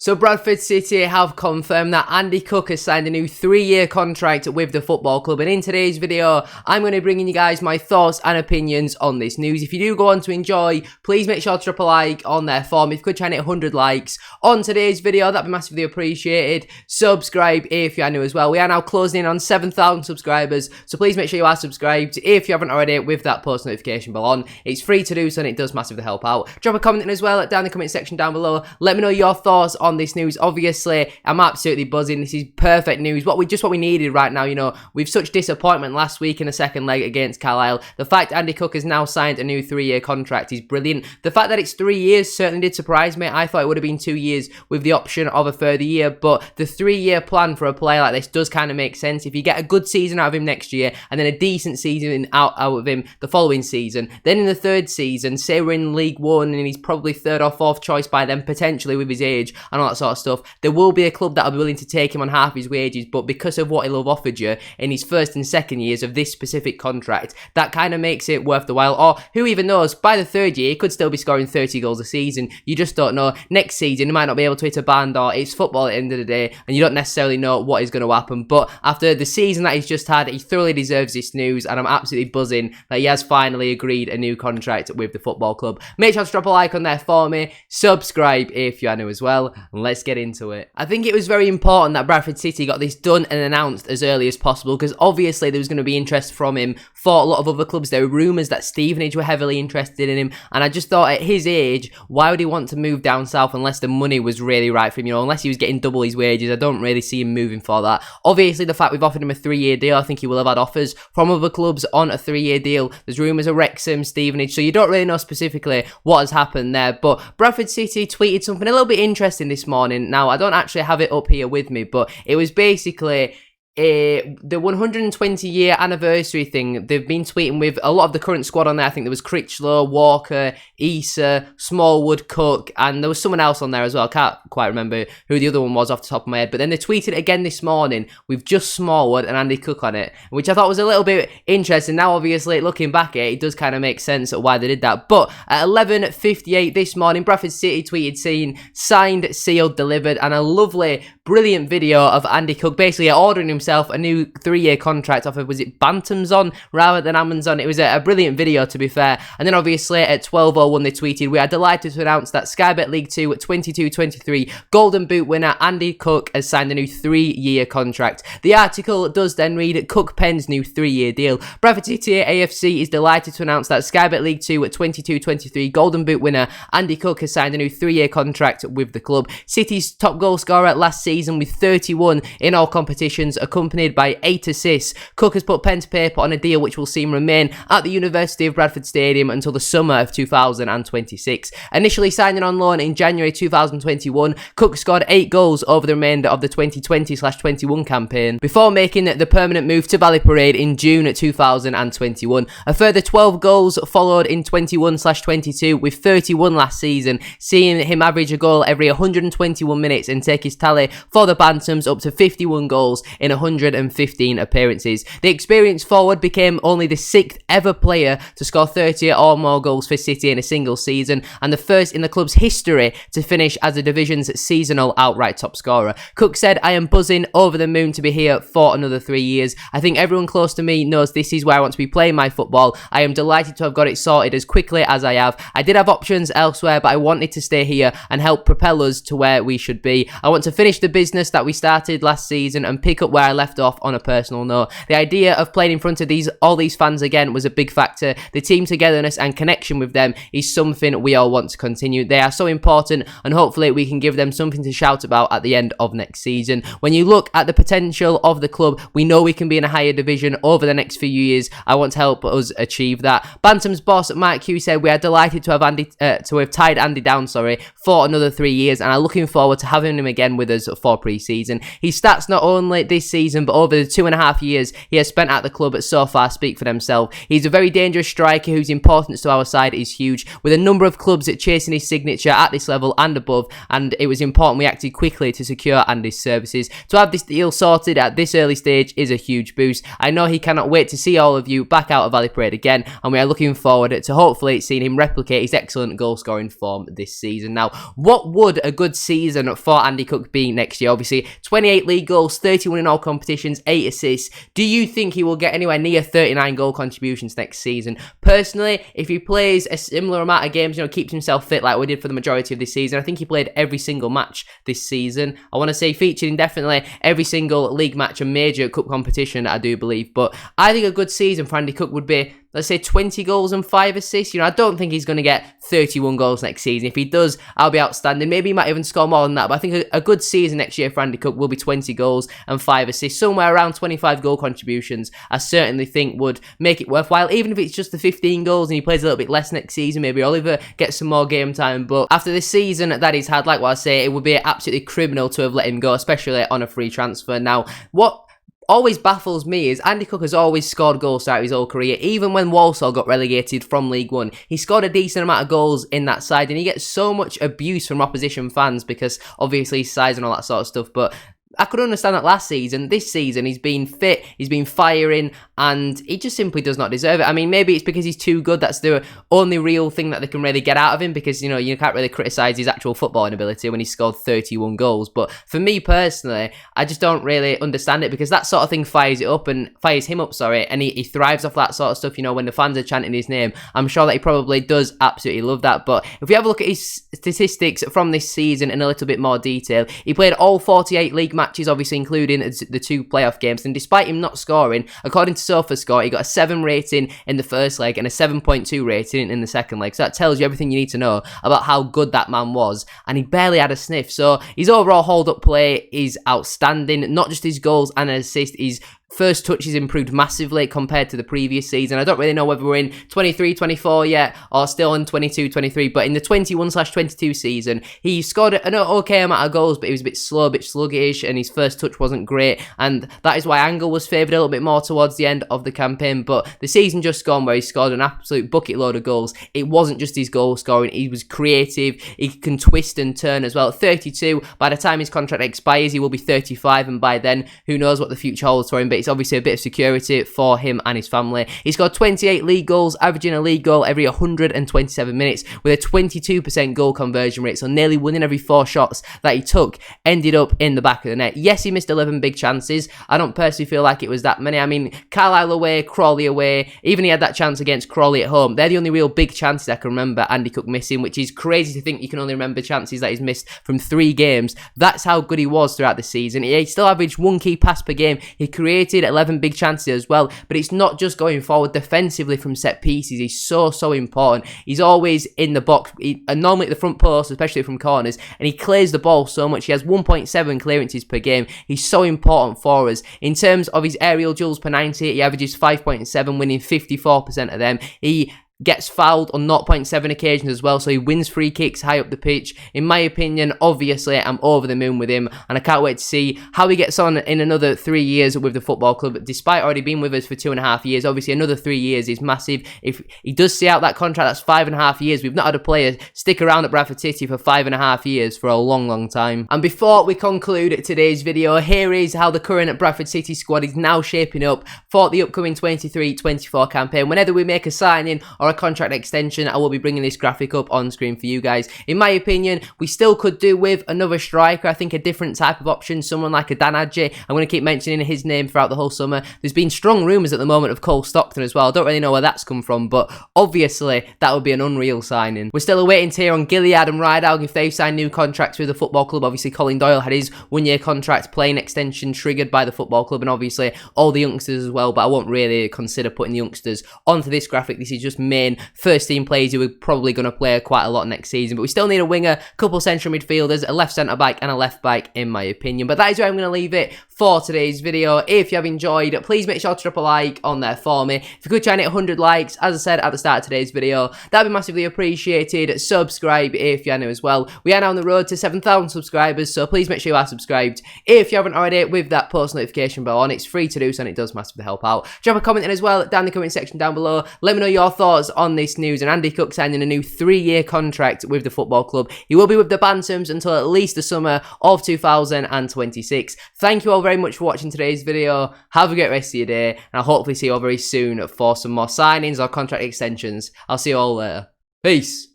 So Bradford City have confirmed that Andy Cook has signed a new 3-year contract with the football club, and in today's video I'm going to be bringing you guys my thoughts and opinions on this news. If you do go on to enjoy, please make sure to drop a like on there for me. If you could try and hit 100 likes on today's video, that'd be massively appreciated. Subscribe if you are new as well. We are now closing in on 7,000 subscribers, so please make sure you are subscribed if you haven't already with that post notification bell on. It's free to do so and it does massively help out. Drop a comment in as well down in the comment section down below. Let me know your thoughts on this news. Obviously, I'm absolutely buzzing. This is perfect news. What we needed right now. You know, we've such disappointment last week in the second leg against Carlisle. The fact Andy Cook has now signed a new 3-year contract is brilliant. The fact that it's 3 years certainly did surprise me. I thought it would have been 2 years with the option of a further year, but the 3-year plan for a player like this does kind of make sense. If you get a good season out of him next year and then a decent season out of him the following season, then in the third season, say we're in League One and he's probably third or fourth choice by then potentially with his age and all that sort of stuff, there will be a club that will be willing to take him on half his wages. But because of what he'll have offered you in his first and second years of this specific contract, that kind of makes it worth the while. Or who even knows, by the third year he could still be scoring 30 goals a season. You just don't know. Next season he might not be able to hit a band, or it's football at the end of the day and you don't necessarily know what is going to happen. But after the season that he's just had, he thoroughly deserves this news, and I'm absolutely buzzing that he has finally agreed a new contract with the football club. Make sure to drop a like on there for me, subscribe if you are new as well, and let's get into it. I think it was very important that Bradford City got this done and announced as early as possible, because obviously there was going to be interest from him for a lot of other clubs. There were rumours that Stevenage were heavily interested in him, and I just thought at his age, why would he want to move down south unless the money was really right for him? You know, unless he was getting double his wages, I don't really see him moving for that. Obviously, the fact we've offered him a 3-year deal, I think he will have had offers from other clubs on a 3-year deal. There's rumours of Wrexham, Stevenage, so you don't really know specifically what has happened there. But Bradford City tweeted something a little bit interesting this morning. Now, I don't actually have it up here with me, but it was basically the 120-year anniversary thing. They've been tweeting with a lot of the current squad on there. I think there was Critchlow, Walker, Issa, Smallwood, Cook, and there was someone else on there as well. I can't quite remember who the other one was off the top of my head. But then they tweeted again this morning with just Smallwood and Andy Cook on it, which I thought was a little bit interesting. Now, obviously, looking back at it, it does kind of make sense why they did that. But at 11:58 this morning, Bradford City tweeted saying, signed, sealed, delivered, and a lovely, brilliant video of Andy Cook basically ordering himself a new 3-year contract off of, was it Bantams on rather than Amundsen? It was a brilliant video, to be fair. And then obviously at 12:01 they tweeted, we are delighted to announce that Sky Bet League 2 at 22-23 Golden Boot winner Andy Cook has signed a new 3-year contract. The article does then read, Cook pens new 3-year deal. Bradford City AFC is delighted to announce that Sky Bet League 2 at 22-23 Golden Boot winner Andy Cook has signed a new 3-year contract with the club. City's top goal scorer last season with 31 in all competitions, accompanied by 8 assists. Cook has put pen to paper on a deal which will see him remain at the University of Bradford Stadium until the summer of 2026. Initially signing on loan in January 2021, Cook scored 8 goals over the remainder of the 2020/21 campaign before making the permanent move to Valley Parade in June 2021. A further 12 goals followed in 21/22, with 31 last season, seeing him average a goal every 121 minutes and take his tally for the Bantams up to 51 goals in 115 appearances. The experienced forward became only the 6th ever player to score 30 or more goals for City in a single season, and the first in the club's history to finish as the division's seasonal outright top scorer. Cook said, I am buzzing over the moon to be here for another 3 years. I think everyone close to me knows this is where I want to be playing my football. I am delighted to have got it sorted as quickly as I have. I did have options elsewhere, but I wanted to stay here and help propel us to where we should be. I want to finish the business that we started last season and pick up where I left off on a personal note. The idea of playing in front of all these fans again was a big factor. The team togetherness and connection with them is something we all want to continue. They are so important, and hopefully we can give them something to shout about at the end of next season. When you look at the potential of the club, we know we can be in a higher division over the next few years. I want to help us achieve that. Bantam's boss Mike Hughes said, we are delighted to have tied Andy down for another 3 years, and are looking forward to having him again with us for pre-season. His stats not only this season season, but over the 2.5 years he has spent at the club so far speak for themselves. He's a very dangerous striker whose importance to our side is huge, with a number of clubs chasing his signature at this level and above, and it was important we acted quickly to secure Andy's services. To have this deal sorted at this early stage is a huge boost. I know he cannot wait to see all of you back out of Valley Parade again, and we are looking forward to hopefully seeing him replicate his excellent goal scoring form this season. Now, what would a good season for Andy Cook be next year? Obviously 28 league goals, 31 in all competitions, 8 assists. Do you think he will get anywhere near 39 goal contributions next season? Personally, if he plays a similar amount of games, keeps himself fit like we did for the majority of this season, I think he played every single match this season. I want to say featured in definitely every single league match and major cup competition, I do believe. But I think a good season for Andy Cook would be, let's say, 20 goals and 5 assists. I don't think he's going to get 31 goals next season. If he does, I'll be outstanding. Maybe he might even score more than that. But I think a good season next year for Andy Cook will be 20 goals and 5 assists. Somewhere around 25 goal contributions, I certainly think would make it worthwhile. Even if it's just the 15 goals and he plays a little bit less next season, maybe Oliver gets some more game time. But after this season that he's had, like what I say, it would be absolutely criminal to have let him go, especially on a free transfer. Now, what always baffles me is Andy Cook has always scored goals throughout his whole career. Even when Walsall got relegated from League One, he scored a decent amount of goals in that side, and he gets so much abuse from opposition fans because obviously his size and all that sort of stuff. But I could understand that last season. This season, he's been fit, he's been firing, and he just simply does not deserve it. I mean, maybe it's because he's too good. That's the only real thing that they can really get out of him, because, you can't really criticise his actual footballing ability when he scored 31 goals. But for me personally, I just don't really understand it, because that sort of thing fires him up, and he thrives off that sort of stuff. When the fans are chanting his name, I'm sure that he probably does absolutely love that. But if we have a look at his statistics from this season in a little bit more detail, he played all 48 league matches, obviously including the 2 playoff games, and despite him not scoring, according to SofaScore, he got a 7 rating in the first leg and a 7.2 rating in the second leg. So that tells you everything you need to know about how good that man was, and he barely had a sniff. So his overall hold-up play is outstanding. Not just his goals and assists, his first touches improved massively compared to the previous season. I don't really know whether we're in 23-24 yet or still in 22-23, but in the 21/22 season, he scored an okay amount of goals, but he was a bit slow, a bit sluggish, and his first touch wasn't great, and that is why Angle was favoured a little bit more towards the end of the campaign. But the season just gone, where he scored an absolute bucket load of goals, it wasn't just his goal scoring, he was creative, he can twist and turn as well. At 32, by the time his contract expires, he will be 35, and by then, who knows what the future holds for him, but it's obviously a bit of security for him and his family. He scored 28 league goals, averaging a league goal every 127 minutes, with a 22% goal conversion rate, so nearly 1 in every 4 shots that he took ended up in the back of the net. Yes, he missed 11 big chances. I don't personally feel like it was that many. I mean, Carlisle away, Crawley away, even he had that chance against Crawley at home. They're the only real big chances I can remember Andy Cook missing, which is crazy to think you can only remember chances that he's missed from 3 games. That's how good he was throughout the season. He still averaged 1 key pass per game. He created 11 big chances as well, but it's not just going forward defensively from set pieces. He's so important. He's always in the box, normally at the front post, especially from corners, and he clears the ball so much. He has 1.7 clearances per game. He's so important for us. In terms of his aerial duels per 90, he averages 5.7, winning 54% of them. He gets fouled on 0.7 occasions as well, so he wins free kicks high up the pitch. In my opinion, obviously, I'm over the moon with him, and I can't wait to see how he gets on in another 3 years with the football club. Despite already being with us for 2.5 years, obviously another 3 years is massive. If he does see out that contract, that's 5.5 years. We've not had a player stick around at Bradford City for 5.5 years for a long time. And before we conclude today's video, here is how the current Bradford City squad is now shaping up for the upcoming 23-24 campaign. Whenever we make a signing or a contract extension, I will be bringing this graphic up on screen for you guys. In my opinion, we still could do with another striker. I think a different type of option, someone like a Dan Adjei. I'm going to keep mentioning his name throughout the whole summer. There's been strong rumours at the moment of Cole Stockton as well. I don't really know where that's come from, but obviously that would be an unreal signing. We're still awaiting to hear on Gilead and Rideout if they've signed new contracts with the football club. Obviously Colin Doyle had his 1-year contract playing extension triggered by the football club, and obviously all the youngsters as well, but I won't really consider putting the youngsters onto this graphic. This is just main first team players who are probably going to play quite a lot next season, but we still need a winger, a couple central midfielders, a left centre back and a left back in my opinion. But that is where I'm going to leave it for today's video. If you have enjoyed, please make sure to drop a like on there for me. If you could try and hit 100 likes, as I said at the start of today's video, that'd be massively appreciated. Subscribe if you are new as well. We are now on the road to 7,000 subscribers, so please make sure you are subscribed. If you haven't already, with that post notification bell on, it's free to do so and it does massively help out. Drop a comment in as well down in the comment section down below. Let me know your thoughts on this news and Andy Cook signing a new 3-year contract with the football club. He will be with the Bantams until at least the summer of 2026. Thank you all very much for watching today's video. Have a great rest of your day, and I'll hopefully see you all very soon for some more signings or contract extensions. I'll see you all later. Peace.